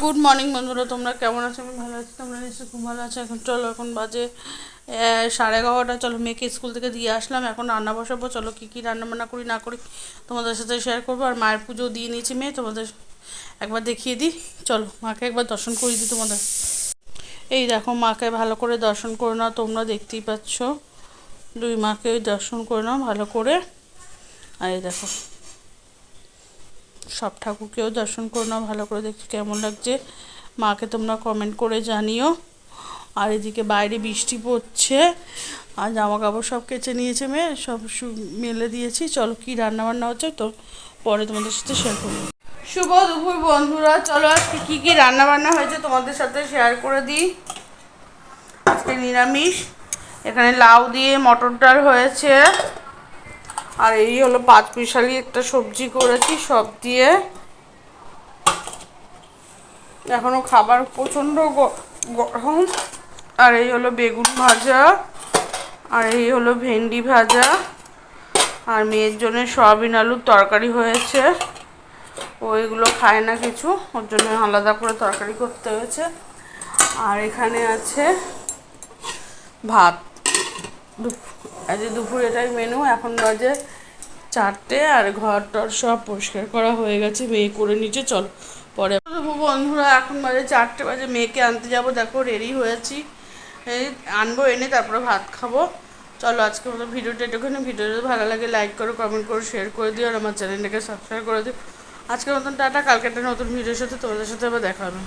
Good morning বন্ধুরা, তোমরা কেমন আছো? আমি ভালো আছি, তোমরা নিশ্চয়ই খুব ভালো আছো। এখন চলো, এখন বাজে 11:30। চলো, মেয়েকে স্কুল থেকে দিয়ে আসলাম, এখন রান্না বসাবো। চলো, কী কী রান্না বান্না করি না করি তোমাদের সাথে শেয়ার করবো। আর মায়ের পুজো দিয়ে নিয়েছি মেয়ে, তোমাদের একবার দেখিয়ে দিই। চলো, মাকে একবার দর্শন করিয়ে দিই তোমাদের। এই দেখো, মাকে ভালো করে দর্শন করে নাও, তোমরা দেখতেই পাচ্ছ। দুই মাকে দর্শন করে নাও ভালো করে। আর এই দেখো, সব ঠাকুরকেও দর্শন করে নাও ভালো করে। দেখছি কেমন লাগছে মাকে, তোমরা কমেন্ট করে জানিও। আর এদিকে বাইরে বৃষ্টি পড়ছে, আর জামা কাপড় সব কেচে নিয়েছে মেয়ে, সব মেলে দিয়েছি। চলো, কি রান্না বান্না হচ্ছে তো পরে তোমাদের সাথে শেয়ার করবো। শুভ দুপুর বন্ধুরা, চলো আজকে কী কী রান্না বান্না হয়েছে তোমাদের সাথে শেয়ার করে দিই। আজকে নিরামিষ, এখানে লাউ দিয়ে মটর ডাল হয়েছে। আর এই হলো 5 মিশালি একটা সবজি করেছি সব দিয়ে। এখনো খাবার প্রচণ্ড গরম। আর এই হলো বেগুন ভাজা, আর এই হলো ভেন্ডি ভাজা। আর মেয়ের জন্য সয়াবিন আলুর তরকারি হয়েছে, ওইগুলো খায় না কিছু, ওর জন্য আলাদা করে তরকারি করতে হয়েছে। আর এখানে আছে ভাত। আজ দুপুর এটাই মেনু। এখন বাজে 4টে, আর ঘর টর সব পরিষ্কার করা হয়ে গেছে, মেয়ে করে নিচে। চলো পরে বন্ধুরা, এখন বাজে 4টে বাজে, মেয়েকে আনতে যাব। দেখো রেডি হয়েছি, আনবো, এনে তারপরে ভাত খাবো। চলো, আজকে মতো ভিডিওটা একটুখানি। ভিডিওটা ভালো লাগে লাইক করো, কমেন্ট করো, শেয়ার করে দিও, আর আমার চ্যানেলটাকে সাবস্ক্রাইব করে দিও। আজকের মতন টাটা, কালকে একটা নতুন ভিডিওর সাথে তোমাদের সাথে আবার দেখা হবে।